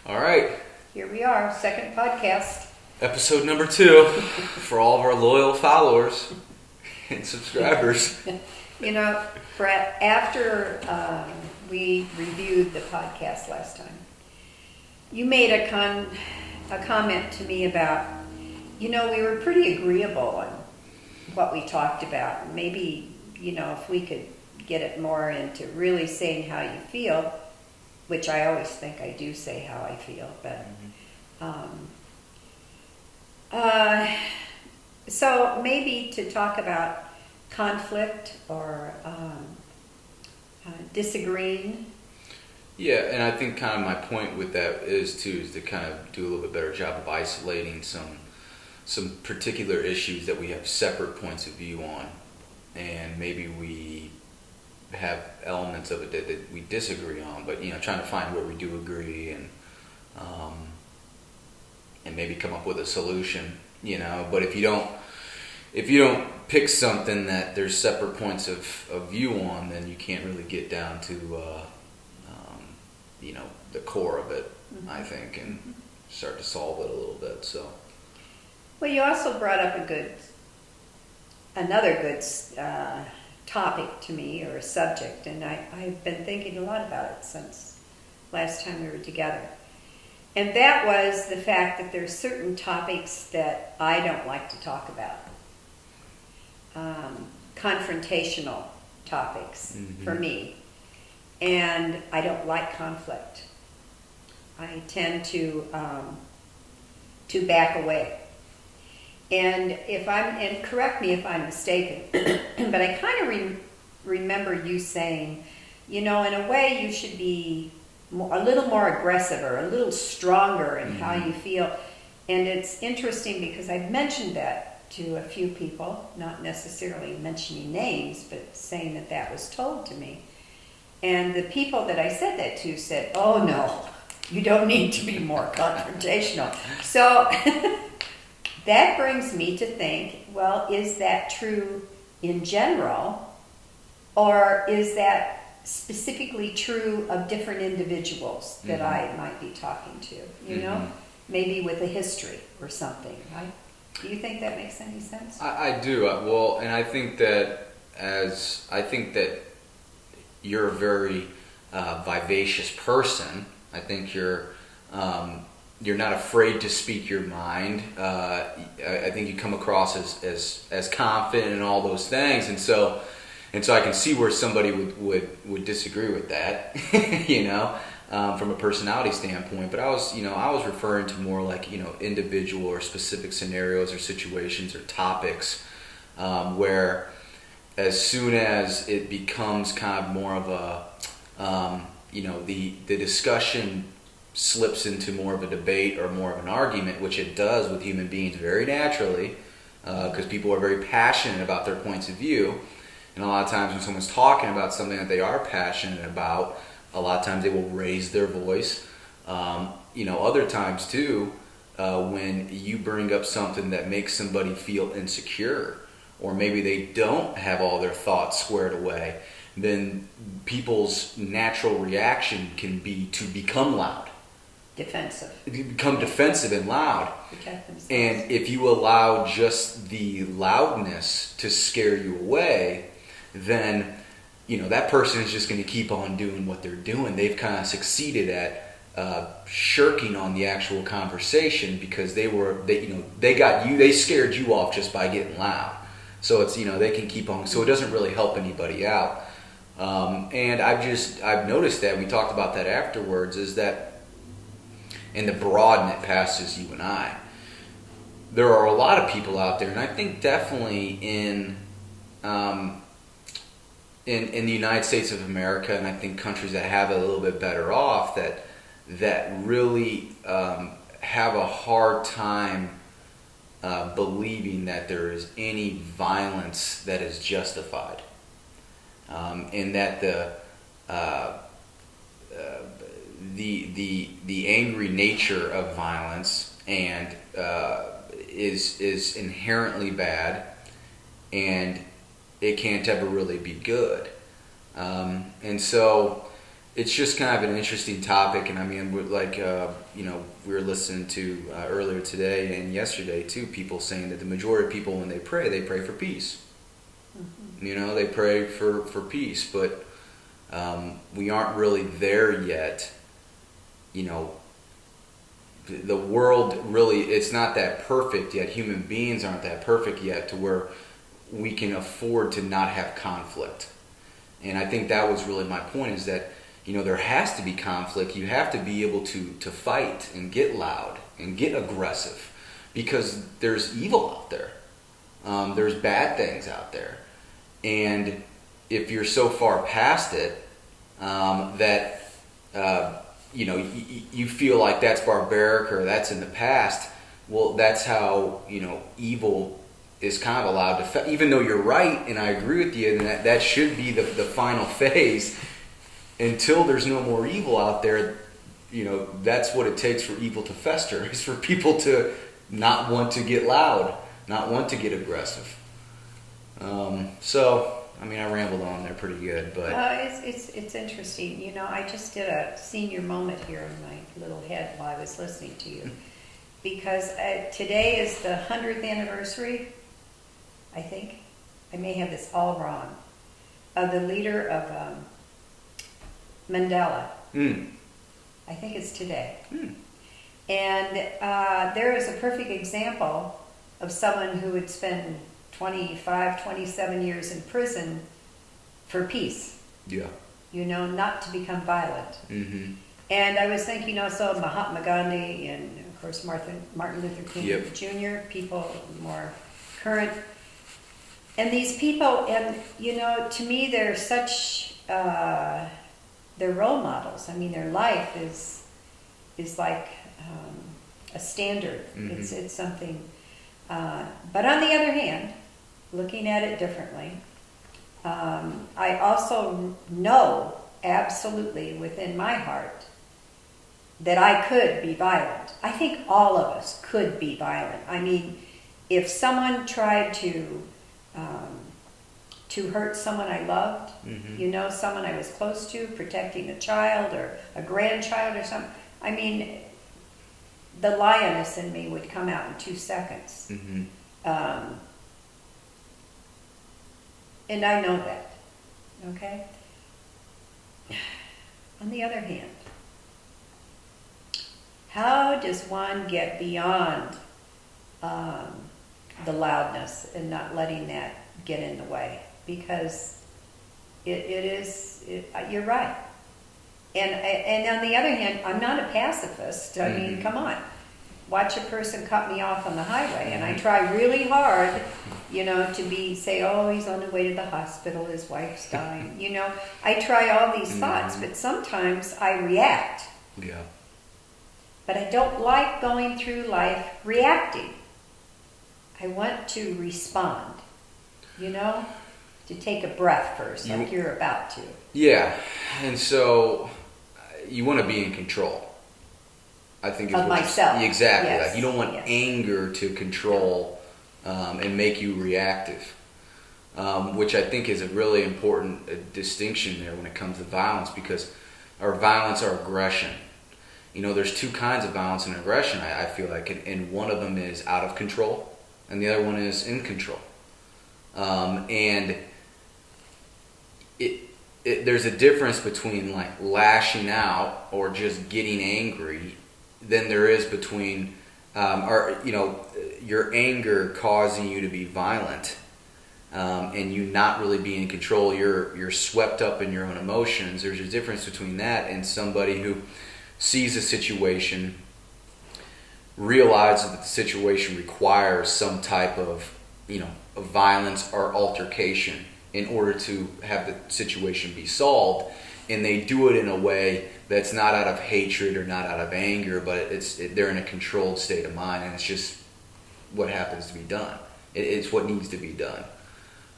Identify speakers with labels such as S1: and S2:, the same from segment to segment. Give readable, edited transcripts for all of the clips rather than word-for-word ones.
S1: All right,
S2: Here we are, second podcast.
S1: episode number 2 for all of our loyal followers and subscribers.
S2: You know, Brett, after we reviewed the podcast last time, you made a comment to me about, we were pretty agreeable on what we talked about. Maybe, if we could get it more into really saying how you feel, which I always think I do say how I feel, but so maybe to talk about conflict or disagreeing.
S1: Yeah, and I think kind of my point with that is to kind of do a little bit better job of isolating some particular issues that we have separate points of view on, and maybe we have elements of it that we disagree on, but trying to find where we do agree and maybe come up with a solution. But if you don't pick something that there's separate points of view on, then you can't really get down to the core of it, I think, and start to solve it a little bit. So,
S2: Well, you also brought up another good topic to me, or a subject, and I've been thinking a lot about it since last time we were together. And that was the fact that there's certain topics that I don't like to talk about. Confrontational topics for me. And I don't like conflict. I tend to back away. And and correct me if I'm mistaken, but I kind of remember you saying, in a way you should be a little more aggressive or a little stronger in how you feel. And it's interesting because I've mentioned that to a few people, not necessarily mentioning names, but saying that was told to me. And the people that I said that to said, oh no, you don't need to be more confrontational. So that brings me to think, well, is that true in general, or is that specifically true of different individuals that I might be talking to, maybe with a history or something, right? Do you think that makes any sense?
S1: I do. Well, and I think that you're a very vivacious person. I think you're not afraid to speak your mind. I think you come across as confident and all those things, and so I can see where somebody would disagree with that, from a personality standpoint. But I was referring to more like individual or specific scenarios or situations or topics where as soon as it becomes kind of more of a the discussion slips into more of a debate or more of an argument, which it does with human beings very naturally, because people are very passionate about their points of view. And a lot of times when someone's talking about something that they are passionate about, a lot of times they will raise their voice. Other times too, when you bring up something that makes somebody feel insecure, or maybe they don't have all their thoughts squared away, then people's natural reaction can be to become loud.
S2: Defensive.
S1: Become defensive and loud.
S2: Protect themselves.
S1: And if you allow just the loudness to scare you away, then that person is just going to keep on doing what they're doing. They've kind of succeeded at shirking on the actual conversation because they scared you off just by getting loud. So it's they can keep on. So it doesn't really help anybody out. And I've noticed that we talked about that afterwards, is that in the broad net passes you and I, there are a lot of people out there, and I think definitely in the United States of America, and I think countries that have it a little bit better off, that really have a hard time believing that there is any violence that is justified, and that the angry nature of violence and is inherently bad, and it can't ever really be good. And so it's just kind of an interesting topic, and I mean, we were listening to earlier today and yesterday too, people saying that the majority of people when they pray for peace. Mm-hmm. They pray for peace, but we aren't really there yet. The world really, it's not that perfect yet. Human beings aren't that perfect yet to where we can afford to not have conflict. And I think that was really my point, is that there has to be conflict. You have to be able to fight and get loud and get aggressive, because there's evil out there. There's bad things out there. And if you're so far past it that you feel like that's barbaric or that's in the past, well, that's how evil is kind of allowed to, even though you're right, and I agree with you, and that should be the final phase. Until there's no more evil out there, that's what it takes for evil to fester, is for people to not want to get loud, not want to get aggressive. I rambled on there pretty good, but
S2: it's interesting. I just did a senior moment here in my little head while I was listening to you, because today is the 100th anniversary, I think. I may have this all wrong, of the leader of Mandela. I think it's today. And there is a perfect example of someone who would spend 25, 27 years in prison for peace.
S1: Yeah.
S2: Not to become violent. Mm-hmm. And I was thinking also Mahatma Gandhi and, of course, Martin Luther King Jr., people more current. And these people, and, to me, they're such... they're role models. I mean, their life is like a standard. Mm-hmm. It's something. But on the other hand, looking at it differently, I also know absolutely within my heart that I could be violent. I think all of us could be violent. I mean, if someone tried to hurt someone I loved, mm-hmm. Someone I was close to, protecting a child or a grandchild or something. I mean, the lioness in me would come out in 2 seconds. Mm-hmm. And I know that, okay? On the other hand, how does one get beyond the loudness and not letting that get in the way? Because you're right. And on the other hand, I'm not a pacifist. I mean, mm-hmm. come on. Watch a person cut me off on the highway, and I try really hard, to say, oh, he's on the way to the hospital, his wife's dying. I try all these thoughts, but sometimes I react.
S1: Yeah.
S2: But I don't like going through life reacting. I want to respond, to take a breath first, like you're about to.
S1: Yeah, and so you want to be in control. I think
S2: of myself.
S1: Exactly.
S2: Yes.
S1: Like you don't want anger to control and make you reactive, which I think is a really important distinction there when it comes to violence, because our violence or aggression. There's two kinds of violence and aggression, I feel like, and one of them is out of control, and the other one is in control. And there's a difference between like lashing out or just getting angry than there is between, your anger causing you to be violent, and you not really being in control. You're swept up in your own emotions. There's a difference between that and somebody who sees a situation, realizes that the situation requires some type of violence or altercation in order to have the situation be solved, and they do it in a way that's not out of hatred or not out of anger, but they're in a controlled state of mind, and it's just what happens to be done. It's what needs to be done.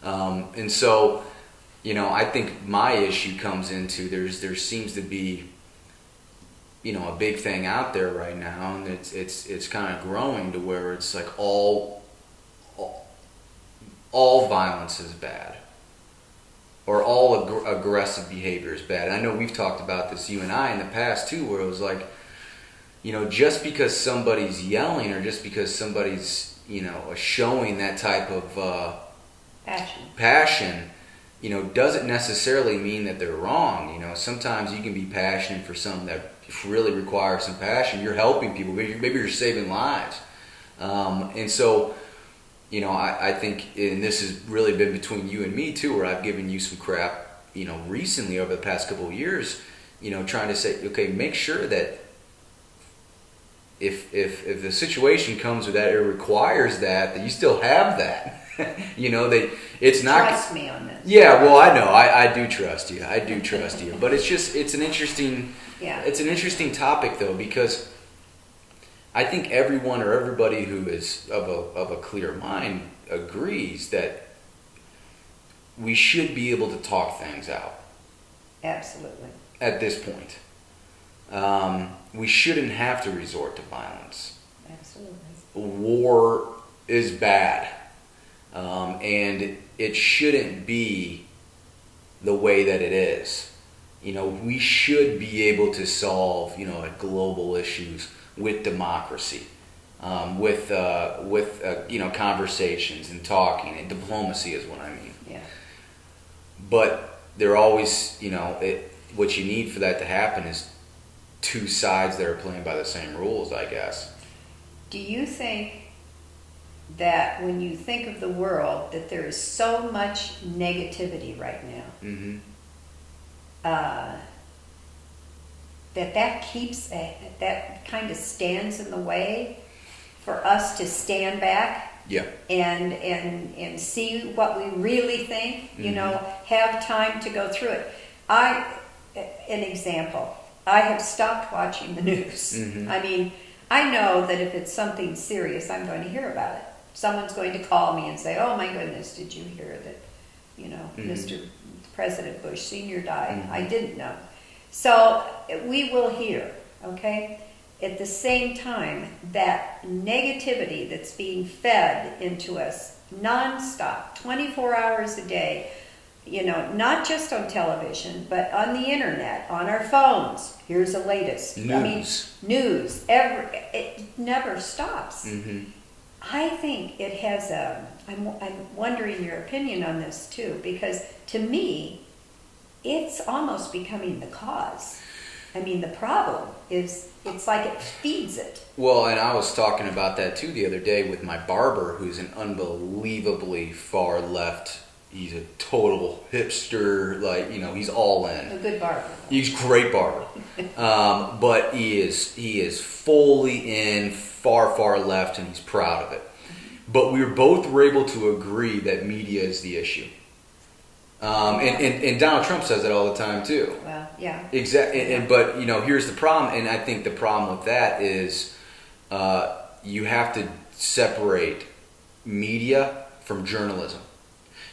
S1: And so, I think my issue comes into there seems to be a big thing out there right now, and it's kind of growing to where it's like all violence is bad. or all aggressive behavior is bad. And I know we've talked about this, you and I, in the past too, where it was like, just because somebody's yelling or just because somebody's, showing that type of passion, doesn't necessarily mean that they're wrong. Sometimes you can be passionate for something that really requires some passion. You're helping people. Maybe you're saving lives. And so, I think, and this has really been between you and me too, where I've given you some crap, recently over the past couple of years, trying to say, okay, make sure that if the situation comes with that, it requires that you still have that. That it's not.
S2: Trust me on this.
S1: Yeah, well, I know. I do trust you. But it's an interesting.
S2: Yeah.
S1: It's an interesting topic though, because I think everyone or everybody who is of a clear mind agrees that we should be able to talk things out.
S2: Absolutely.
S1: At this point, we shouldn't have to resort to violence.
S2: Absolutely.
S1: War is bad, and it shouldn't be the way that it is. We should be able to solve, global issues with democracy, with conversations and talking, and diplomacy is what I mean.
S2: Yeah.
S1: But there always, what you need for that to happen is two sides that are playing by the same rules, I guess.
S2: Do you think that when you think of the world, that there is so much negativity right now,
S1: Mm-hmm.
S2: that keeps that kind of stands in the way for us to stand back
S1: Yeah.
S2: and see what we really think,
S1: Mm-hmm.
S2: have time to go through it. An example, I have stopped watching the news.
S1: Mm-hmm.
S2: I mean, I know that if it's something serious, I'm going to hear about it. Someone's going to call me and say, oh my goodness, did you hear that,
S1: Mm-hmm.
S2: Mr. President Bush Sr. died?
S1: Mm-hmm.
S2: I didn't know. So we will hear, okay? At the same time, that negativity that's being fed into us nonstop, 24 hours a day, not just on television, but on the internet, on our phones. Here's the latest.
S1: News.
S2: News. It never stops.
S1: Mm-hmm.
S2: I think it has I'm wondering your opinion on this too, because to me, it's almost becoming the cause. I mean, the problem is it's like it feeds it.
S1: Well, and I was talking about that too the other day with my barber, who's an unbelievably far left. He's a total hipster, he's all in.
S2: A good barber.
S1: He's a great barber. But he is fully in, far left, and he's proud of it. But we both were able to agree that media is the issue. And Donald Trump says it all the time too.
S2: Well, yeah.
S1: Exactly. But here's the problem, and I think the problem with that is you have to separate media from journalism.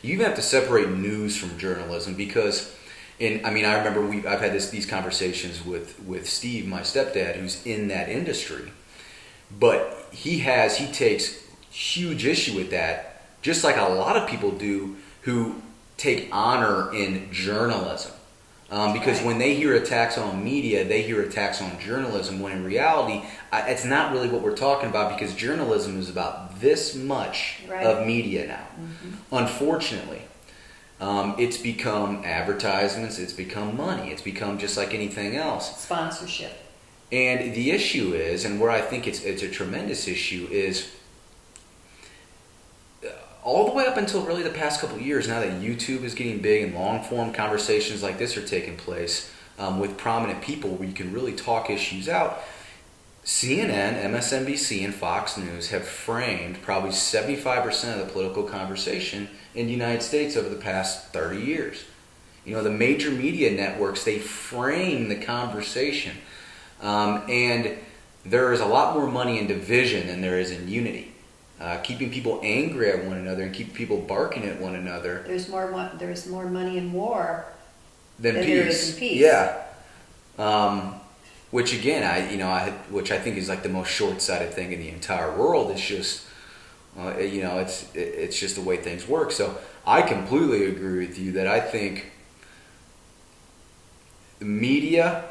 S1: You even have to separate news from journalism because, I remember I've had these conversations with Steve, my stepdad, who's in that industry, but he takes huge issue with that, just like a lot of people do who take honor in journalism. Because
S2: right.
S1: When they hear attacks on media, they hear attacks on journalism, when in reality, it's not really what we're talking about, because journalism is about this much
S2: right.
S1: of media now.
S2: Mm-hmm.
S1: Unfortunately, it's become advertisements, it's become money, it's become just like anything else.
S2: Sponsorship.
S1: And the issue is, and where I think it's a tremendous issue, is all the way up until really the past couple of years, now that YouTube is getting big and long-form conversations like this are taking place with prominent people where you can really talk issues out, CNN, MSNBC, and Fox News have framed probably 75% of the political conversation in the United States over the past 30 years. The major media networks, they frame the conversation. And there is a lot more money in division than there is in unity. Keeping people angry at one another and keeping people barking at one another.
S2: There's more money in war
S1: than peace.
S2: There is in peace.
S1: Yeah. Which again, which I think is like the most short-sighted thing in the entire world. It's just, It's just the way things work. So I completely agree with you that I think the media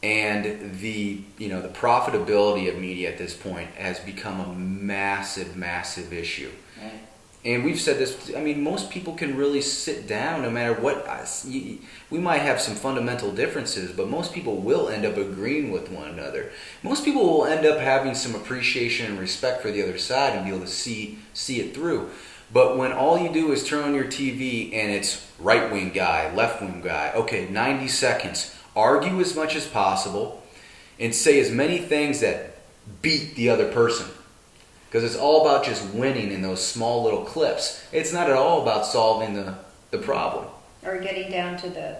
S1: and the profitability of media at this point has become a massive issue.
S2: Right.
S1: And we've said this, I mean, most people can really sit down no matter what. We might have some fundamental differences, but most people will end up agreeing with one another. Most people will end up having some appreciation and respect for the other side and be able to see it through. But when all you do is turn on your TV and it's right-wing guy, left-wing guy, okay, 90 seconds, argue as much as possible and say as many things that beat the other person. Because it's all about just winning in those small little clips. It's not at all about solving the problem.
S2: Or getting down to the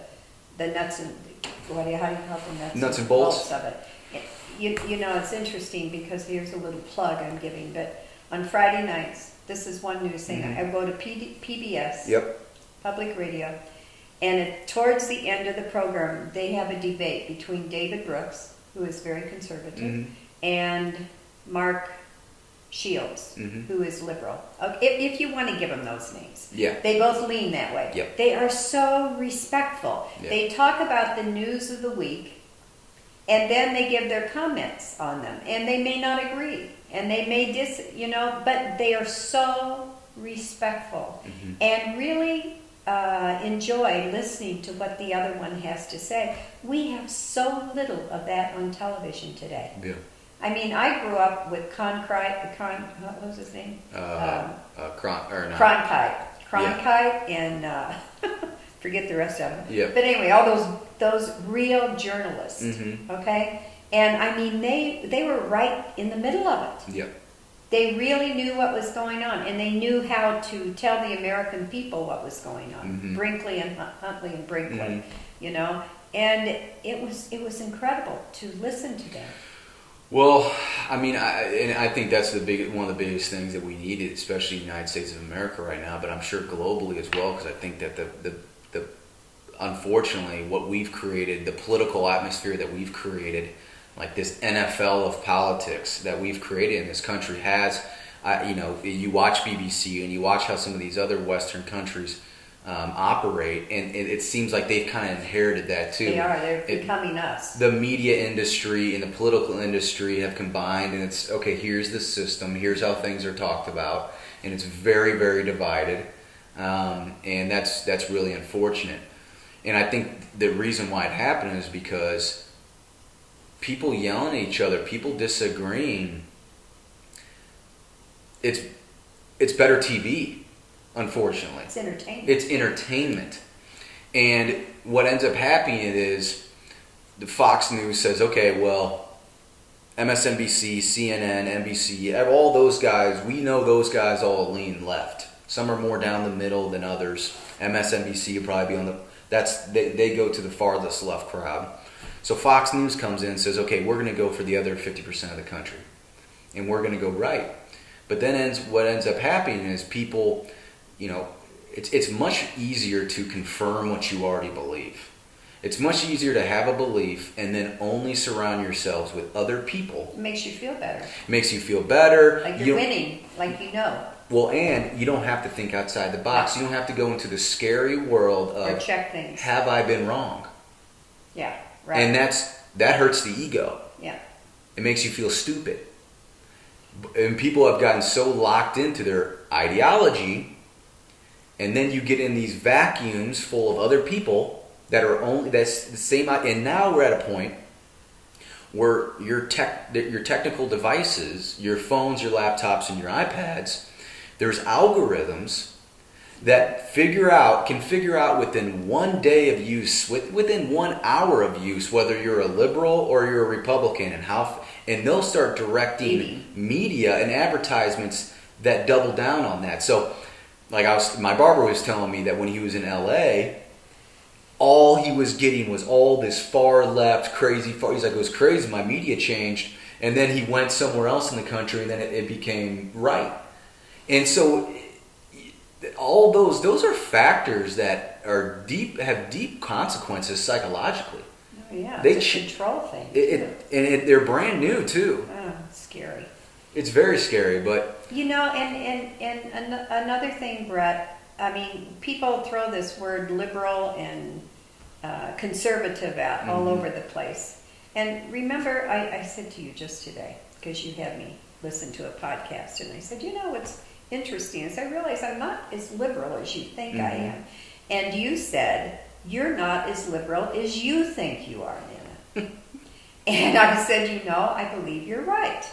S2: nuts and how do you call them,
S1: nuts and bolts
S2: of it. It's interesting because here's a little plug I'm giving. But on Friday nights, this is one news thing. I go to PBS,
S1: yep,
S2: Public Radio, and towards the end of the program, they have a debate between David Brooks, who is very conservative, and Mark Shields, who is liberal. Okay, if you want to give them those names.
S1: Yeah.
S2: They both lean that way.
S1: Yep.
S2: They are so respectful.
S1: Yep.
S2: They talk about the news of the week, and then they give their comments on them. And they may not agree, and they may but they are so respectful and really enjoy listening to what the other one has to say. We have so little of that on television today.
S1: Yeah.
S2: I mean, I grew up with what was his name? Cronkite, and forget the rest of them.
S1: Yeah.
S2: But anyway, all those real journalists, okay? And I mean, they were right in the middle of it.
S1: Yeah.
S2: They really knew what was going on, and they knew how to tell the American people what was going on. Brinkley and Huntley and Brinkley, and it was incredible to listen to them.
S1: Well, I mean, I think that's one of the biggest things that we need, especially in the United States of America right now, but I'm sure globally as well, because I think that the unfortunately what we've created, the political atmosphere that we've created, like this NFL of politics that we've created in this country has, you watch BBC and you watch how some of these other Western countries operate, and it seems like they've kind of inherited that too.
S2: They're becoming us.
S1: The media industry and the political industry have combined, and it's, okay, here's the system, here's how things are talked about, and it's very, very divided, and that's really unfortunate. And I think the reason why it happened is because people yelling at each other, people disagreeing, it's better TV. Unfortunately.
S2: It's entertainment.
S1: It's entertainment. And what ends up happening is the Fox News says, okay, well, MSNBC, CNN, NBC, all those guys, we know those guys all lean left. Some are more down the middle than others. MSNBC will probably be they go to the farthest left crowd. So Fox News comes in and says, okay, we're going to go for the other 50% of the country. And we're going to go right. But then what ends up happening is people... it's much easier to confirm what you already believe. It's much easier to have a belief and then only surround yourselves with other people.
S2: It makes you feel better.
S1: Makes you feel better.
S2: Like you're winning, like you know.
S1: Well, and you don't have to think outside the box. You don't have to go into the scary world of,
S2: or check things.
S1: Have I been wrong?
S2: Yeah, right.
S1: And that hurts the ego.
S2: Yeah.
S1: It makes you feel stupid. And people have gotten so locked into their ideology. And then you get in these vacuums full of other people that's the same. And now we're at a point where your technical devices, your phones, your laptops, and your iPads, there's algorithms that can figure out within 1 day of use, within 1 hour of use, whether you're a liberal or you're a Republican, and they'll start directing media and advertisements that double down on that. So. My barber was telling me that when he was in LA, all he was getting was all this far left, crazy far. He's like, it was crazy. My media changed, and then he went somewhere else in the country, and then it became right. And so, all those are factors that have deep consequences psychologically.
S2: Oh yeah, it's a control thing.
S1: And they're brand new too.
S2: Oh, scary.
S1: It's very scary, but
S2: You know, another thing, Brett, I mean, people throw this word liberal and conservative out all over the place. And remember, I said to you just today, because you had me listen to a podcast, and I said, you know, what's interesting is I realize I'm not as liberal as you think I am. And you said, you're not as liberal as you think you are, Nina. And I said, you know, I believe you're right.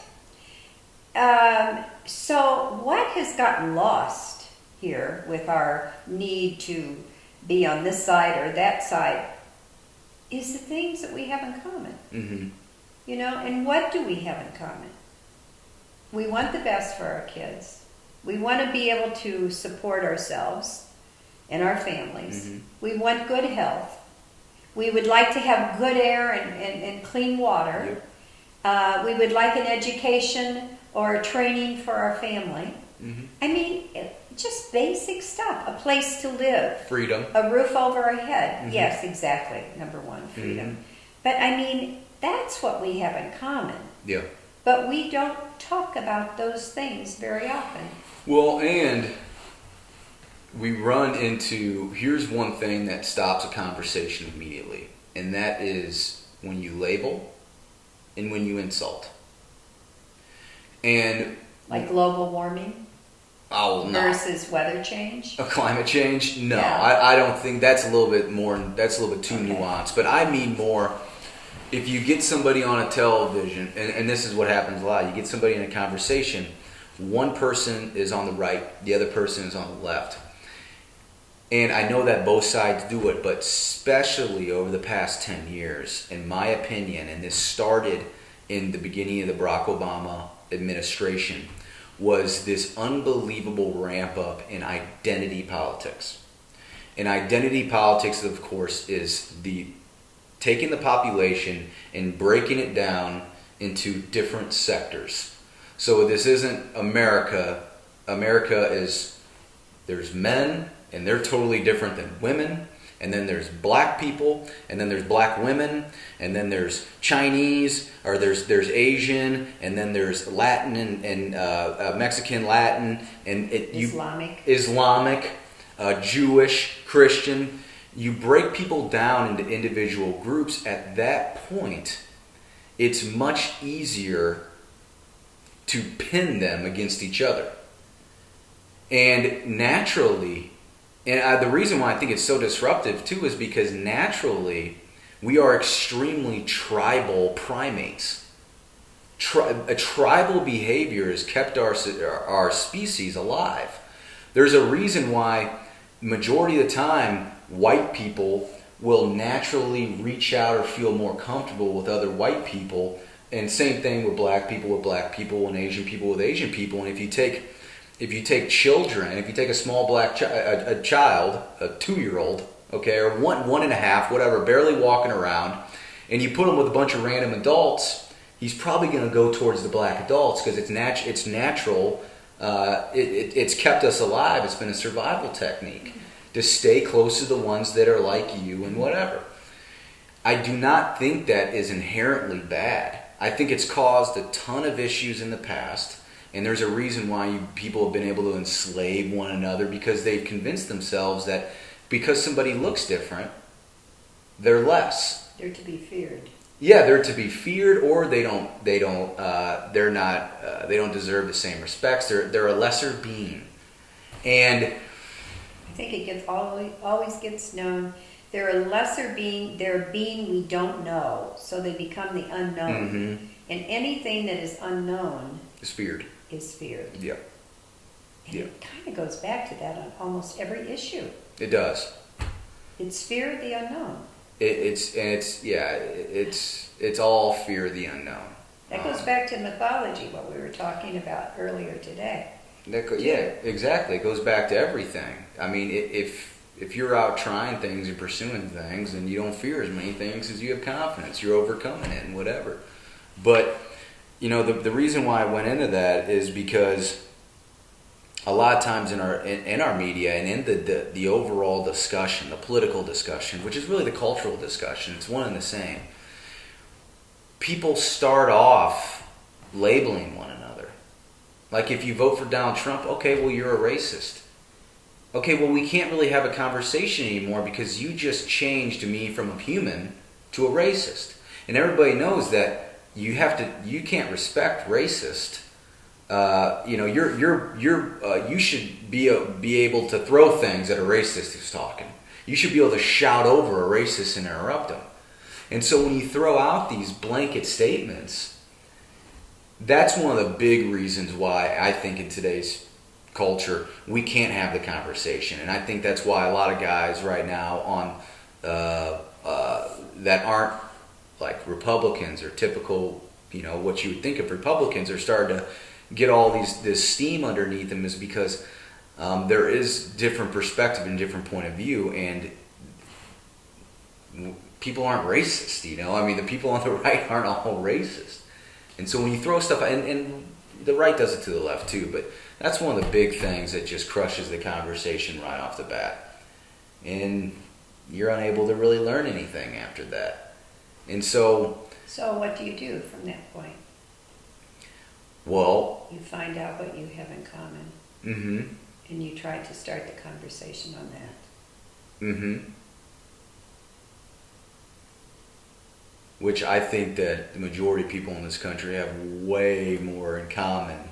S2: So what has gotten lost here with our need to be on this side or that side is the things that we have in common. You know, and what do we have in common? We want the best for our kids. We want to be able to support ourselves and our families. We want good health. We would like to have good air and clean water. We would like an education or a training for our family. I mean, just basic stuff. A place to live.
S1: freedom.
S2: A roof over our head. Yes, exactly. Number one, freedom. But I mean, that's what we have in common.
S1: Yeah.
S2: But we don't talk about those things very often.
S1: Well, and we run into, here's one thing that stops a conversation immediately, and that is when you label and when you insult. And
S2: Like global warming
S1: no.
S2: versus weather change.
S1: Climate change? No,
S2: Yeah.
S1: I don't think that's a little bit more, that's a little bit too
S2: Okay.
S1: nuanced. But I mean more, if you get somebody on a television, and this is what happens a lot, you get somebody in a conversation, one person is on the right, the other person is on the left. And I know that both sides do it, but especially over the past 10 years, in my opinion, and this started in the beginning of the Barack Obama administration, was this unbelievable ramp up in identity politics. And identity politics, of course, is the taking the population and breaking it down into different sectors. So this isn't America. America is, there's men, and they're totally different than women. And then there's black people, and then there's black women, and then there's Chinese, or there's Asian, and then there's Latin and Mexican Latin, and Islamic, Jewish, Christian. You break people down into individual groups. At that point, it's much easier to pin them against each other. And naturally, and the reason why I think it's so disruptive too is because naturally we are extremely tribal primates. A tribal behavior has kept our species alive. There's a reason why majority of the time white people will naturally reach out or feel more comfortable with other white people, and same thing with black people and Asian people with Asian people. And if you take children, if you take a small black a child, a 2-year-old, okay, or one and a half, whatever, barely walking around, and you put him with a bunch of random adults, he's probably going to go towards the black adults because it's natural. It's kept us alive. It's been a survival technique to stay close to the ones that are like you and whatever. I do not think that is inherently bad. I think it's caused a ton of issues in the past. And there's a reason why people have been able to enslave one another, because they've convinced themselves that because somebody looks different, they're less.
S2: They're to be feared.
S1: Yeah, they're to be feared, or they don't deserve the same respects. They're a lesser being. And
S2: I think it always gets known. They're a lesser being. They're a being we don't know, so they become the unknown. And anything that is unknown
S1: is feared. Yeah.
S2: And it kind of goes back to that on almost every issue.
S1: It does.
S2: It's fear of the unknown.
S1: It's all fear of the unknown.
S2: That goes back to mythology, what we were talking about earlier today.
S1: Yeah, exactly. It goes back to everything. I mean, if you're out trying things and pursuing things, and you don't fear as many things as you have confidence, you're overcoming it and whatever. But you know, the reason why I went into that is because a lot of times in our media and in the overall discussion, the political discussion, which is really the cultural discussion, it's one and the same. People start off labeling one another. Like if you vote for Donald Trump, okay, well, you're a racist. Okay, well, we can't really have a conversation anymore because you just changed me from a human to a racist. And everybody knows that you can't respect racist. You should be able to throw things at a racist who's talking. You should be able to shout over a racist and interrupt them. And so when you throw out these blanket statements, that's one of the big reasons why I think in today's culture we can't have the conversation. And I think that's why a lot of guys right now on that aren't like Republicans or typical, what you would think of Republicans, are starting to get all this steam underneath them, is because there is different perspective and different point of view, and people aren't racist. The people on the right aren't all racist. And so when you throw stuff, and the right does it to the left too, but that's one of the big things that just crushes the conversation right off the bat. And you're unable to really learn anything after that. And so
S2: what do you do from that point?
S1: Well,
S2: you find out what you have in common.
S1: Mm-hmm.
S2: And you try to start the conversation on that.
S1: Mm-hmm. Which I think that the majority of people in this country have way more in common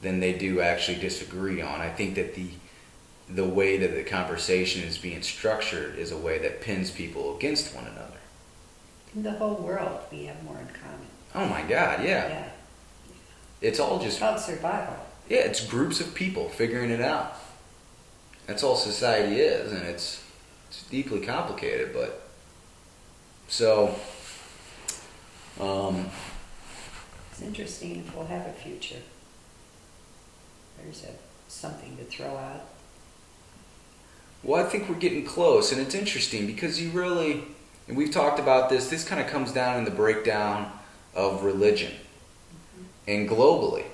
S1: than they do actually disagree on. I think that the way that the conversation is being structured is a way that pins people against one another.
S2: In the whole world, we have more in common.
S1: Oh my God, yeah.
S2: Yeah.
S1: It's all just...
S2: It's called survival.
S1: Yeah, it's groups of people figuring it out. That's all society is, and it's deeply complicated, but... So...
S2: It's interesting if we'll have a future. There's something to throw out.
S1: Well, I think we're getting close, and it's interesting because you really, and we've talked about this kind of comes down in the breakdown of religion. Mm-hmm. And globally,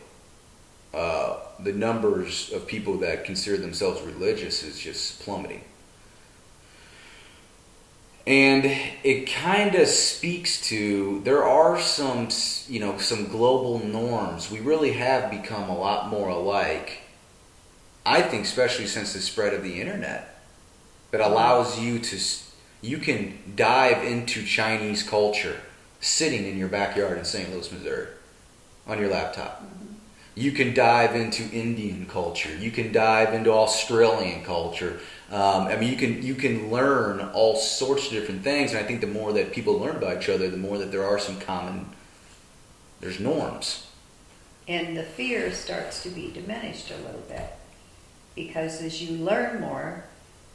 S1: the numbers of people that consider themselves religious is just plummeting. And it kind of speaks to, there are some global norms. We really have become a lot more alike. I think especially since the spread of the internet, that allows you can dive into Chinese culture sitting in your backyard in St. Louis, Missouri on your laptop. Mm-hmm. You can dive into Indian culture. You can dive into Australian culture. You can learn all sorts of different things, and I think the more that people learn about each other, the more that there are there's norms.
S2: And the fear starts to be diminished a little bit, because as you learn more,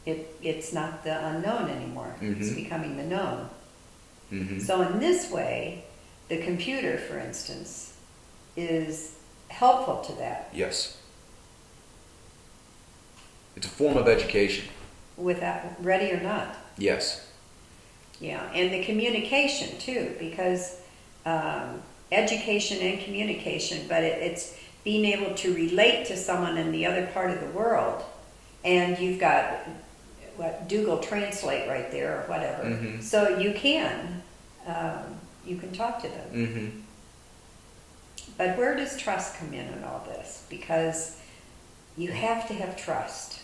S2: it's not the unknown anymore. Mm-hmm. It's becoming the known. Mm-hmm. So in this way, the computer, for instance, is helpful to that.
S1: Yes. It's a form of education.
S2: Without ready or not.
S1: Yes.
S2: Yeah, and the communication too, because education and communication, but it's being able to relate to someone in the other part of the world, and you've got Google Translate right there or whatever, mm-hmm. So you can talk to them. Mm-hmm. But where does trust come in all this? Because you have to have trust.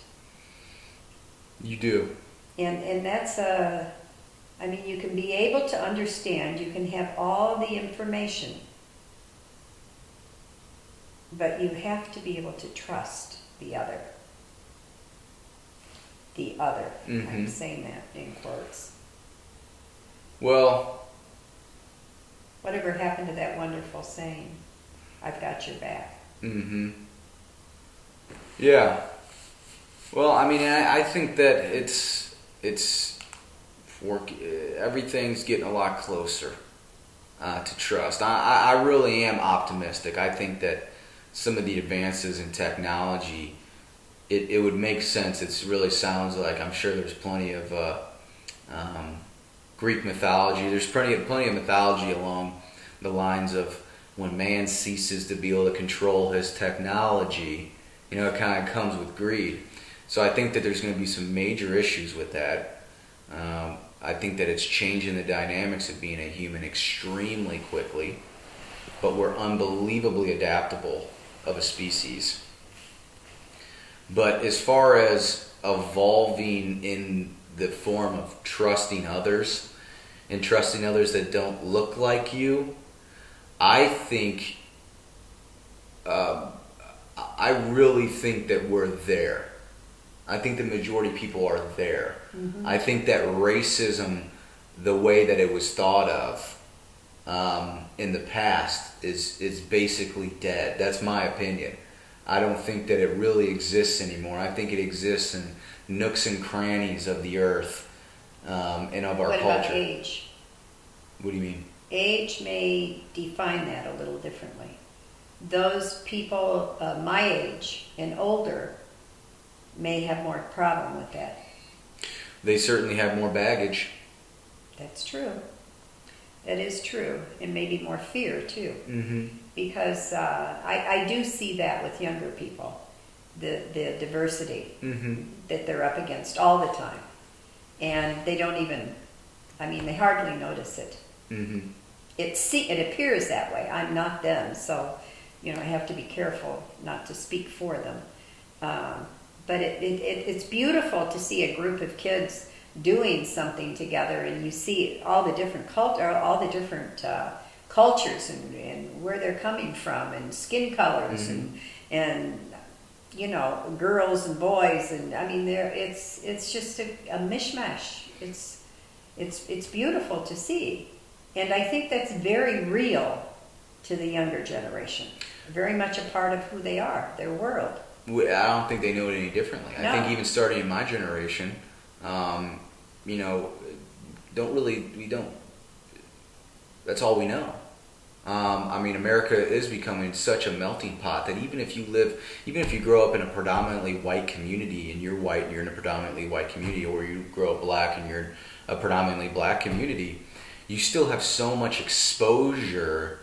S1: You do.
S2: And that's you can be able to understand, you can have all the information, but you have to be able to trust the other. The other. Mm-hmm. I'm saying that in quotes.
S1: Well,
S2: whatever happened to that wonderful saying, I've got your back.
S1: Mm-hmm. Yeah. Well, I think that everything's getting a lot closer to trust. I really am optimistic. I think that some of the advances in technology, it would make sense. It really sounds like, I'm sure there's plenty of Greek mythology. There's plenty of mythology along the lines of when man ceases to be able to control his technology, it kind of comes with greed. So I think that there's going to be some major issues with that. I think that it's changing the dynamics of being a human extremely quickly, but we're unbelievably adaptable of a species. But as far as evolving in the form of trusting others and trusting others that don't look like you, I think, I really think that we're there. I think the majority of people are there. Mm-hmm. I think that racism, the way that it was thought of in the past, is basically dead. That's my opinion. I don't think that it really exists anymore. I think it exists in nooks and crannies of the earth and of our culture.
S2: What about age?
S1: What do you mean?
S2: Age may define that a little differently. Those people my age and older may have more problem with that.
S1: They certainly have more baggage.
S2: That's true. That is true. And maybe more fear, too.
S1: Mm-hmm.
S2: Because I do see that with younger people, the diversity
S1: mm-hmm.
S2: that they're up against all the time. And they don't even, they hardly notice it.
S1: Mm-hmm.
S2: It appears that way. I'm not them, so, I have to be careful not to speak for them. But it's beautiful to see a group of kids doing something together, and you see all the different cultures and where they're coming from, and skin colors, mm-hmm. and girls and boys, and it's just a mishmash. It's beautiful to see, and I think that's very real to the younger generation. Very much a part of who they are, their world.
S1: I don't think they know it any differently.
S2: No.
S1: I think even starting in my generation, that's all we know. America is becoming such a melting pot that even if you grow up in a predominantly white community and you're white and you're in a predominantly white community, or you grow up black and you're in a predominantly black community, you still have so much exposure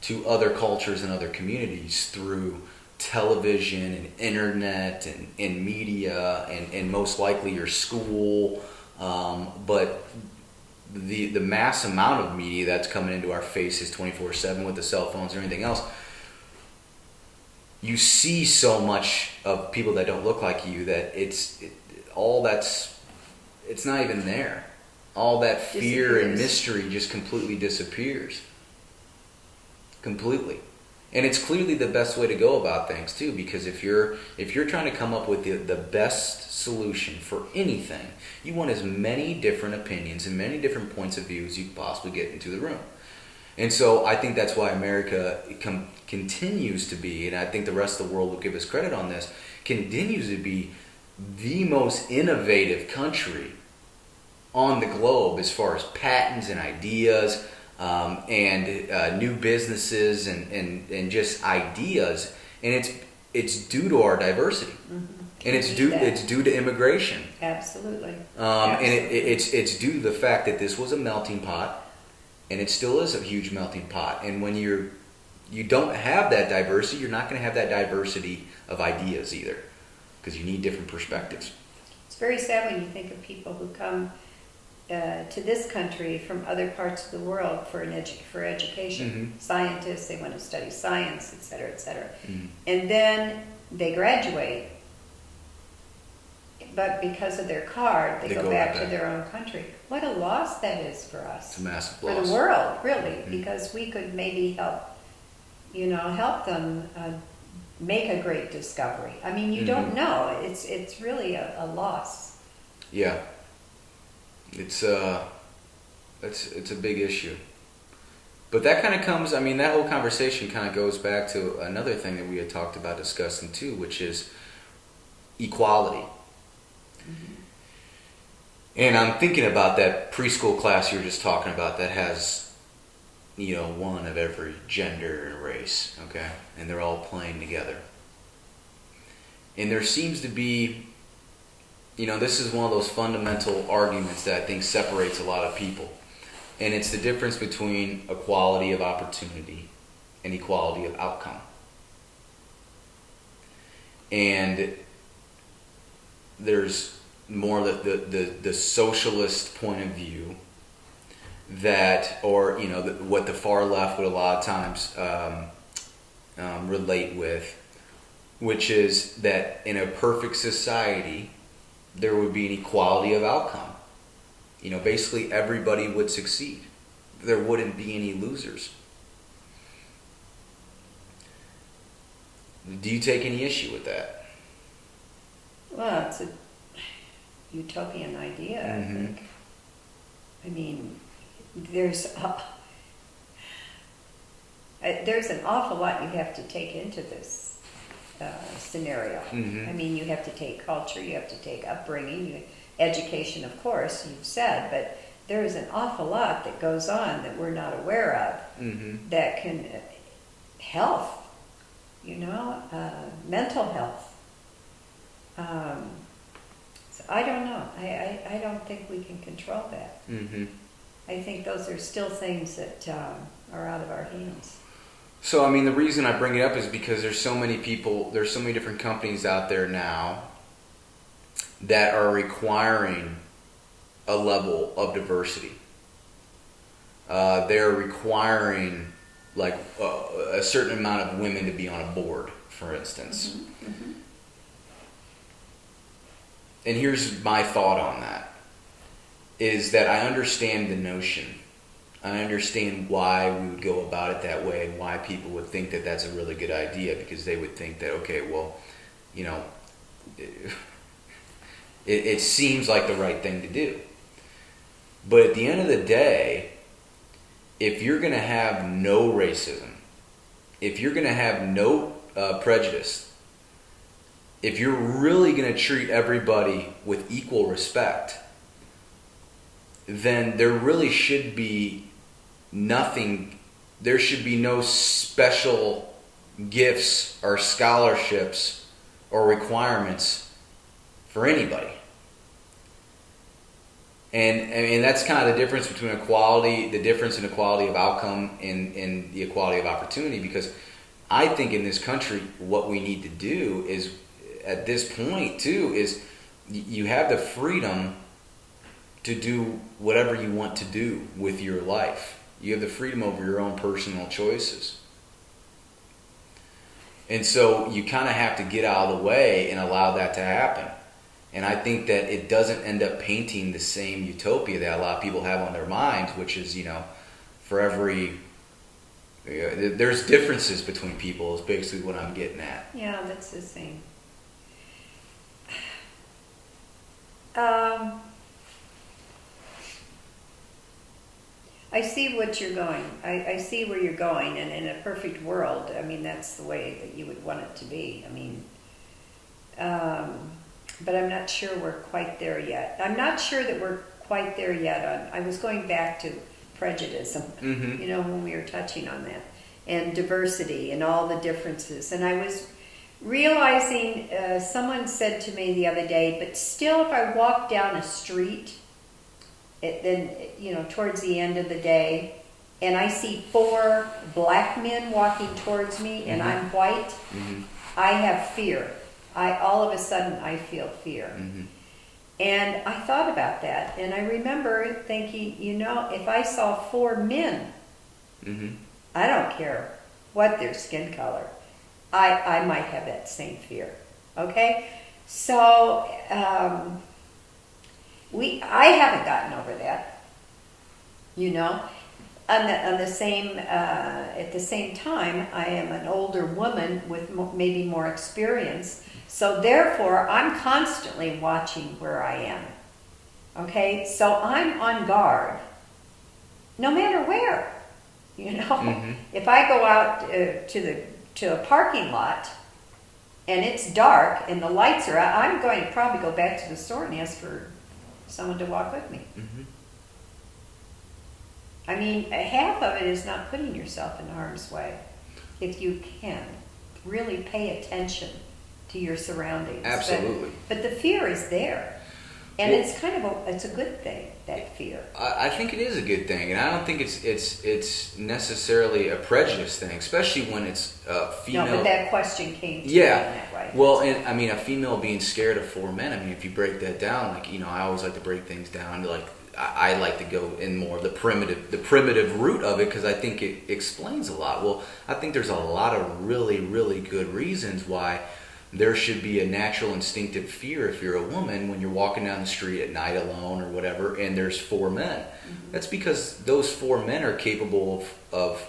S1: to other cultures and other communities through television and internet and media and most likely your school, but the mass amount of media that's coming into our faces 24/7 with the cell phones and everything else, you see so much of people that don't look like you that it's not even there. All that fear and mystery just completely disappears. Completely. And it's clearly the best way to go about things too, because if you're trying to come up with the best solution for anything, you want as many different opinions and many different points of view as you can possibly get into the room. And so I think that's why America continues to be, and I think the rest of the world will give us credit on this, continues to be the most innovative country on the globe as far as patents and ideas, and new businesses and just ideas, and it's due to our diversity, mm-hmm. and it's due to immigration.
S2: Absolutely.
S1: And it's due to the fact that this was a melting pot, and it still is a huge melting pot. And when you don't have that diversity, you're not going to have that diversity of ideas either, because you need different perspectives.
S2: It's very sad when you think of people who come to this country from other parts of the world for education. Mm-hmm. Scientists, they want to study science, et cetera, et cetera. Mm-hmm. And then they graduate, but because of their card, they go back to their own country. What a loss that is for us.
S1: It's a massive loss.
S2: For the world, really, mm-hmm. because we could maybe help them make a great discovery. You mm-hmm. don't know. It's really a loss.
S1: Yeah. It's a big issue. But that kind of comes, that whole conversation kind of goes back to another thing that we had talked about discussing too, which is equality. Mm-hmm. And I'm thinking about that preschool class you were just talking about that has, one of every gender and race, okay? And they're all playing together. And there seems to be, this is one of those fundamental arguments that I think separates a lot of people. And it's the difference between equality of opportunity and equality of outcome. And there's more the socialist point of view that, or what the far left would a lot of times relate with, which is that in a perfect society, there would be an equality of outcome. Basically everybody would succeed. There wouldn't be any losers. Do you take any issue with that?
S2: Well, it's a utopian idea, I think. I mean, there's an awful lot you have to take into this scenario. I mean, you have to take culture, you have to take upbringing, education, of course, you've said, but there is an awful lot that goes on that we're not aware of that can health, mental health. So I don't know. I don't think we can control that. I think those are still things that are out of our hands.
S1: So, I mean, the reason I bring it up is because there's so many different companies out there now that are requiring a level of diversity. They're requiring like a certain amount of women to be on a board, for instance. And here's my thought on that, is that I understand the notion. I understand why we would go about it that way and why people would think that that's a really good idea, because they would think that, okay, well, it seems like the right thing to do. But at the end of the day, if you're going to have no racism, if you're going to have no prejudice, if you're really going to treat everybody with equal respect, then there really should be nothing, there should be no special gifts or scholarships or requirements for anybody. And that's kind of the difference between equality, the difference in equality of outcome and the equality of opportunity, because I think in this country what we need to do is, at this point too, is you have the freedom to do whatever you want to do with your life. You have the freedom over your own personal choices. And so you kind of have to get out of the way and allow that to happen. And I think that it doesn't end up painting the same utopia that a lot of people have on their minds, which is, for every... there's differences between people is basically what I'm getting at.
S2: Yeah, that's the same. I see what you're going. I see where you're going, and in a perfect world, I mean, that's the way that you would want it to be. I mean, but I'm not sure we're quite there yet. I'm not sure that we're quite there yet. I was going back to prejudice, when we were touching on that, and diversity and all the differences. And I was realizing, someone said to me the other day, but still if I walk down a street, towards the end of the day, and I see 4 black men walking towards me, and I'm white, I have fear. All of a sudden I feel fear. And I thought about that, and I remember thinking, if I saw 4 men, I don't care what their skin color, I might have that same fear. Okay? So, I haven't gotten over that. At the same time, I am an older woman with maybe more experience. So therefore, I'm constantly watching where I am. Okay? So I'm on guard, no matter where. If I go out to a parking lot and it's dark and the lights are out, I'm going to probably go back to the store and ask for someone to walk with me. I mean, half of it is not putting yourself in harm's way. If you can really pay attention to your surroundings.
S1: Absolutely.
S2: But the fear is there. And it's kind of it's a good thing, that fear.
S1: I think it is a good thing, and I don't think it's necessarily a prejudice thing, especially when it's female.
S2: No, but that question came to me in that way.
S1: Well, and I mean, a female being scared of 4 men. I mean, if you break that down, I always like to break things down to I like to go in more of the primitive root of it, because I think it explains a lot. Well, I think there's a lot of really, really good reasons why there should be a natural instinctive fear if you're a woman when you're walking down the street at night alone or whatever, and there's 4 men. Mm-hmm. That's because those 4 men are capable of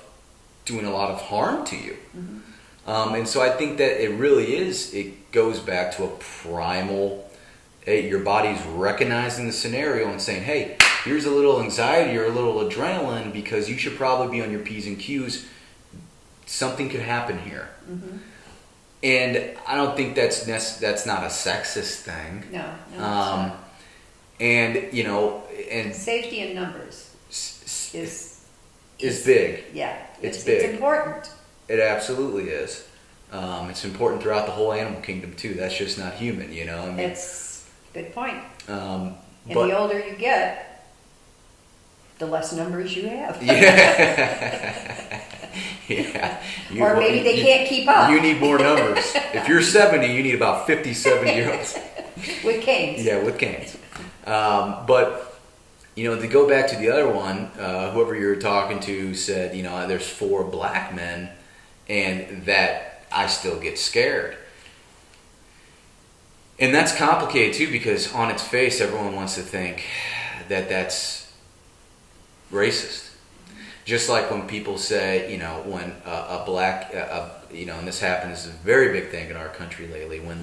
S1: doing a lot of harm to you. Mm-hmm. And so I think that it goes back to a primal, your body's recognizing the scenario and saying, hey, here's a little anxiety or a little adrenaline because you should probably be on your P's and Q's. Something could happen here. Mm-hmm. And I don't think that's not a sexist thing.
S2: No, it's not.
S1: And, you know, and
S2: safety in numbers
S1: is big.
S2: Yeah,
S1: it's big.
S2: It's important.
S1: It absolutely is. It's important throughout the whole animal kingdom too. That's just not human, you know. I mean,
S2: it's a good point.
S1: And
S2: the older you get, the less numbers you have.
S1: Yeah. Yeah.
S2: Or maybe they can't keep up.
S1: You need more numbers. If you're 70, you need about 50 70-year-olds.
S2: With canes.
S1: Yeah, with canes. But, you know, to go back to the other one, whoever you were talking to said, you know, there's 4 black men, and that I still get scared. And that's complicated, too, because on its face, everyone wants to think that that's racist. Just like when people say, you know, when a black, you know, and this happens, this is a very big thing in our country lately, when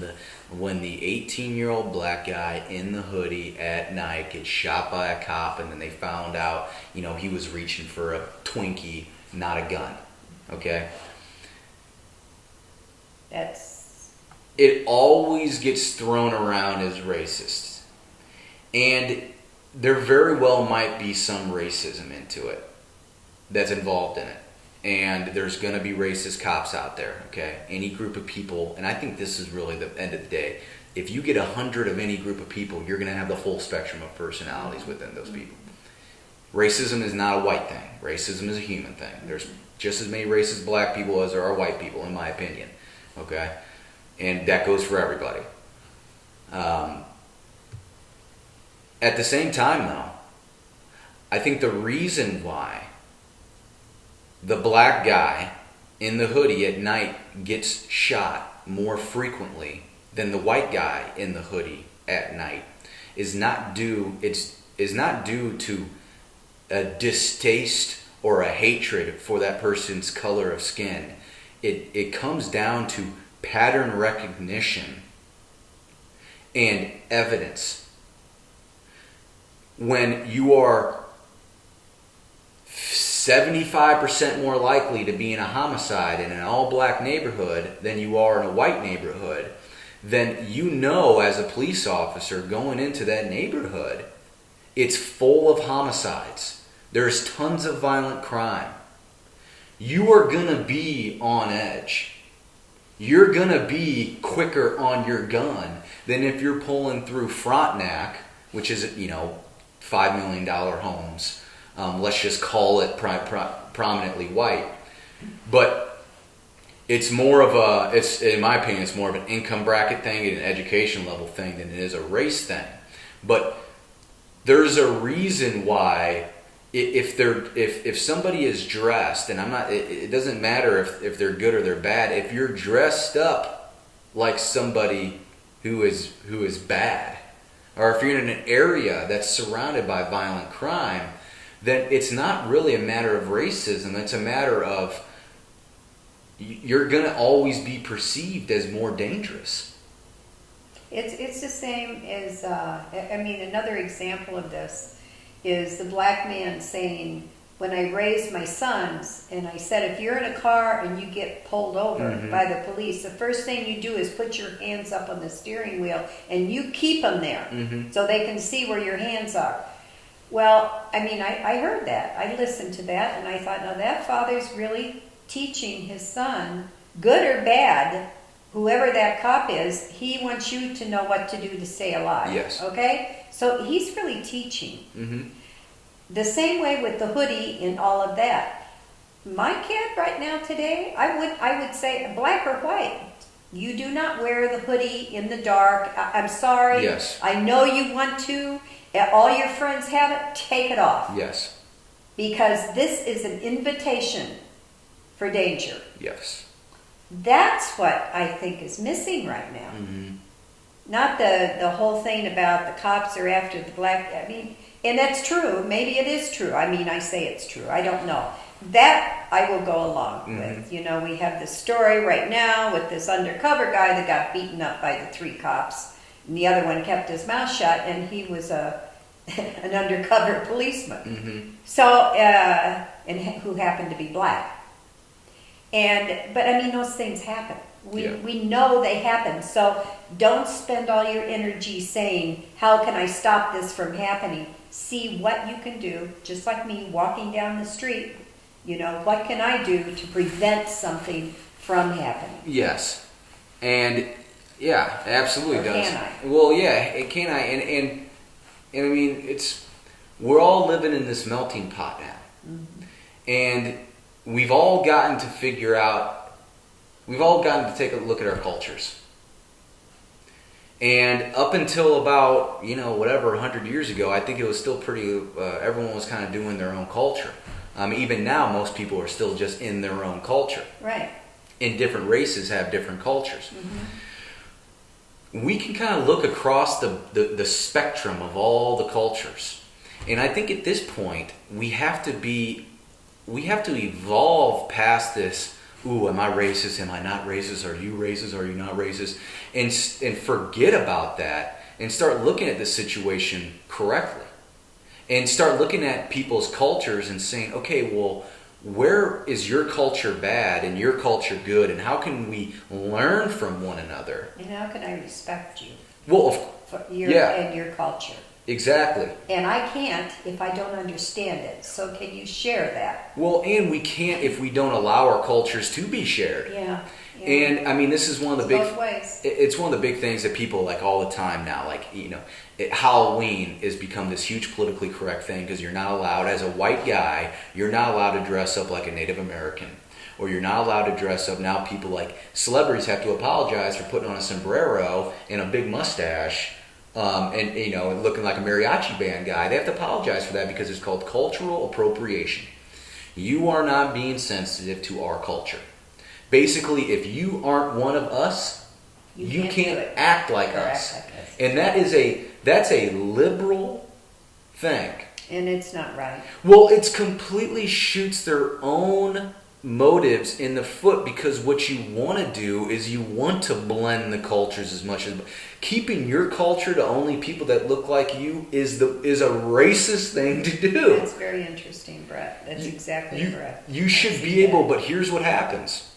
S1: the 18-year-old black guy in the hoodie at night gets shot by a cop, and then they found out, you know, he was reaching for a Twinkie, not a gun. Okay? It always gets thrown around as racist. And there very well might be some racism into it that's involved in it. And there's going to be racist cops out there, okay? Any group of people, and I think this is really the end of the day. If you get 100 of any group of people, you're going to have the full spectrum of personalities within those people. Racism is not a white thing. Racism is a human thing. There's just as many racist black people as there are white people, in my opinion, okay? And that goes for everybody. At the same time, though, I think the reason why the black guy in the hoodie at night gets shot more frequently than the white guy in the hoodie at night is not due to a distaste or a hatred for that person's color of skin. It comes down to pattern recognition and evidence. When you are 75% more likely to be in a homicide in an all-black neighborhood than you are in a white neighborhood, then you know as a police officer going into that neighborhood, it's full of homicides. There's tons of violent crime. You are going to be on edge. You're going to be quicker on your gun than if you're pulling through Frontenac, which is, you know, $5 million homes. Let's just call it prominently white. But it's more of in my opinion, it's more of an income bracket thing and an education level thing than it is a race thing. But there's a reason why if somebody is dressed, and it doesn't matter if they're good or they're bad, if you're dressed up like somebody who is bad, or if you're in an area that's surrounded by violent crime, then it's not really a matter of racism. It's a matter of you're going to always be perceived as more dangerous.
S2: It's the same as, another example of this is the black man saying, when I raised my sons, and I said, if you're in a car and you get pulled over by the police, the first thing you do is put your hands up on the steering wheel and you keep them there so they can see where your hands are. Well, I heard that. I listened to that, and I thought, now that father's really teaching his son, good or bad, whoever that cop is, he wants you to know what to do to stay alive.
S1: Yes.
S2: Okay? So he's really teaching.
S1: Mm-hmm.
S2: The same way with the hoodie and all of that. My kid right now today, I would say black or white. You do not wear the hoodie in the dark. I'm sorry.
S1: Yes.
S2: I know you want to. All your friends have it. Take it off.
S1: Yes.
S2: Because this is an invitation for danger.
S1: Yes.
S2: That's what I think is missing right now.
S1: Mm-hmm.
S2: Not the whole thing about the cops are after the black. I mean, and that's true. Maybe it is true. I mean, I say it's true. I don't know. That I will go along with. You know, we have this story right now with this undercover guy that got beaten up by the 3 cops, and the other one kept his mouth shut, and he was an undercover policeman.
S1: Mm-hmm.
S2: So, and who happened to be black. But I mean, those things happen. We know they happen. So don't spend all your energy saying, how can I stop this from happening? See what you can do, just like me walking down the street. You know, what can I do to prevent something from happening?
S1: Yes. And yeah, absolutely
S2: Or
S1: does.
S2: can I?
S1: Well, yeah, it can I. And I mean, we're all living in this melting pot now.
S2: Mm-hmm.
S1: And we've all gotten to figure out, we've all gotten to take a look at our cultures. And up until about, whatever, 100 years ago, I think it was still pretty, everyone was kind of doing their own culture. Even now, most people are still just in their own culture.
S2: Right.
S1: And different races have different cultures.
S2: Mm-hmm.
S1: We can kind of look across the spectrum of all the cultures. And I think at this point, we have to evolve past this, ooh, am I racist? Am I not racist? Are you racist? Are you not racist? And forget about that and start looking at the situation correctly. And start looking at people's cultures and saying, okay, well, where is your culture bad and your culture good? And how can we learn from one another?
S2: And how can I respect you?
S1: Well,
S2: and your culture?
S1: Exactly.
S2: And I can't if I don't understand it. So can you share that?
S1: Well, and we can't if we don't allow our cultures to be shared.
S2: Yeah.
S1: And I mean, this is one of the big.
S2: Both ways.
S1: It's one of the big things that people like all the time now. Like Halloween has become this huge politically correct thing because you're not allowed, as a white guy, you're not allowed to dress up like a Native American, or you're not allowed to dress up. Now people like celebrities have to apologize for putting on a sombrero and a big mustache. And looking like a mariachi band guy, they have to apologize for that because it's called cultural appropriation. You are not being sensitive to our culture. Basically, if you aren't one of us, you can't act like us. And that's a liberal thing.
S2: And it's not right.
S1: Well, it's completely shoots their own motives in the foot, because what you want to do is you want to blend the cultures as much as keeping your culture to only people that look like you is a racist thing to do.
S2: That's very interesting, Brett. That's exactly correct.
S1: You should be able, but here's what happens.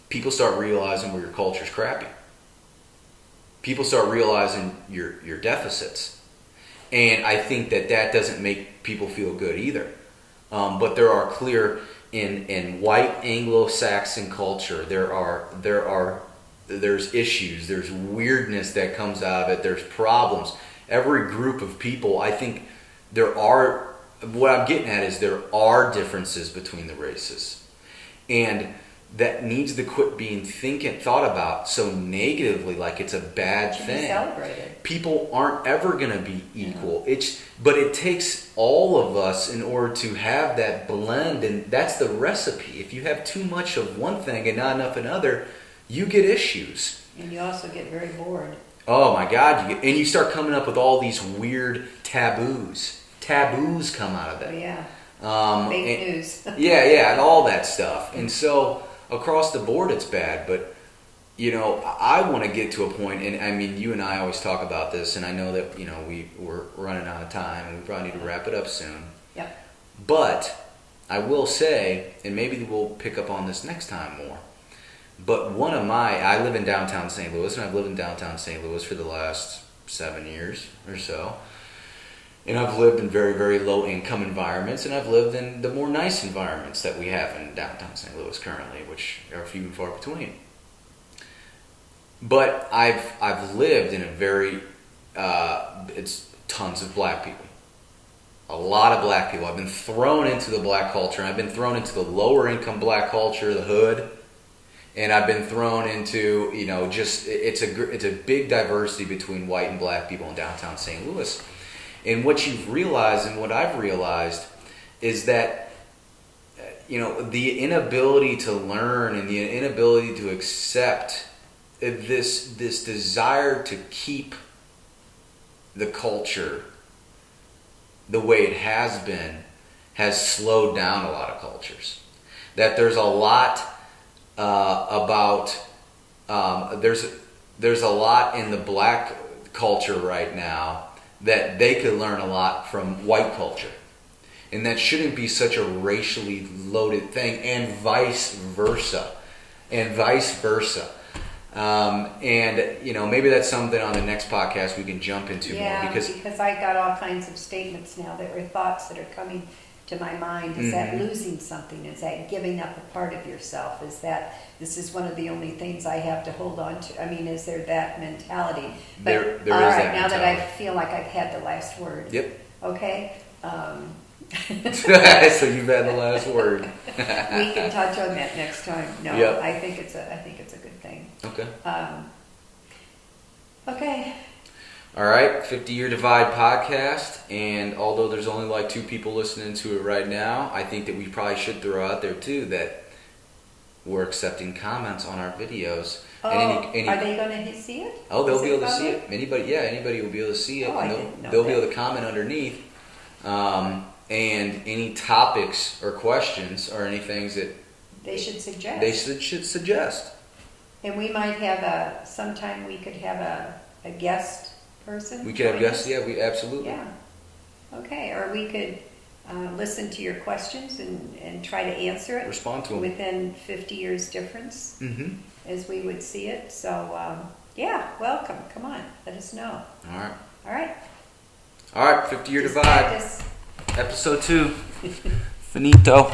S1: People start realizing where your culture's crappy. People start realizing your deficits. And I think that doesn't make people feel good either. But there are clear in white Anglo-Saxon culture, there's issues, there's weirdness that comes out of it, there's problems. Every group of people, I think what I'm getting at is there are differences between the races. And that needs to quit being thought about so negatively, like it's a bad thing.
S2: Be celebrated.
S1: People aren't ever going to be equal. But it takes all of us in order to have that blend, and that's the recipe. If you have too much of one thing and not enough of another, you get issues.
S2: And you also get very bored.
S1: Oh my God! And you start coming up with all these weird taboos. Taboos come out of it.
S2: Yeah. Fake news.
S1: and all that stuff. And so across the board, it's bad. But I want to get to a point, and I mean, you and I always talk about this, and I know that we're running out of time, and we probably need to wrap it up soon.
S2: Yep.
S1: But I will say, and maybe we'll pick up on this next time more. But I live in downtown St. Louis, and I've lived in downtown St. Louis for the last 7 years or so. And I've lived in very, very low income environments, and I've lived in the more nice environments that we have in downtown St. Louis currently, which are few and far between. But I've lived in a very, it's tons of black people. A lot of black people. I've been thrown into the black culture, and I've been thrown into the lower income black culture, the hood. And I've been thrown into, it's a big diversity between white and black people in downtown St. Louis. And what you've realized and what I've realized is that, the inability to learn and the inability to accept this desire to keep the culture the way it has been has slowed down a lot of cultures. That there's a lot there's a lot in the black culture right now that they could learn a lot from white culture. And that shouldn't be such a racially loaded thing, and vice versa. And maybe that's something on the next podcast we can jump into more.
S2: Because I got all kinds of statements now that are thoughts that are coming to my mind. Is that losing something? Is that giving up a part of yourself? Is that this is one of the only things I have to hold on to? I mean, is there that mentality? But
S1: there
S2: all
S1: is
S2: right,
S1: that
S2: now
S1: mentality.
S2: that I feel like I've had the last word.
S1: Yep.
S2: Okay.
S1: So you've had the last word.
S2: We can touch on that next time. No,
S1: Yep.
S2: I think it's a good thing.
S1: Okay.
S2: Okay.
S1: All right, 50 Year Divide podcast, and although there's only like 2 people listening to it right now, I think that we probably should throw out there too that we're accepting comments on our videos.
S2: Oh,
S1: and
S2: are they going to see it?
S1: Oh, they'll
S2: Is
S1: be
S2: it
S1: able to see
S2: public?
S1: it. Anybody will be able to see it.
S2: Oh, I
S1: and
S2: didn't know
S1: they'll be
S2: that.
S1: able to comment underneath. And any topics or questions or any things that
S2: They should suggest.
S1: they should suggest.
S2: And we might have sometime we could have a guest person.
S1: We could have
S2: join
S1: guests.
S2: us.
S1: Yeah, we absolutely.
S2: Yeah. Okay, or we could listen to your questions and try to answer it.
S1: Respond to them.
S2: Within 50 years difference,
S1: Mm-hmm.
S2: as we would see it. So, welcome. Come on, let us know.
S1: All right.
S2: All right.
S1: All right, 50 Year
S2: Just
S1: Divide,
S2: practice.
S1: episode 2. Finito.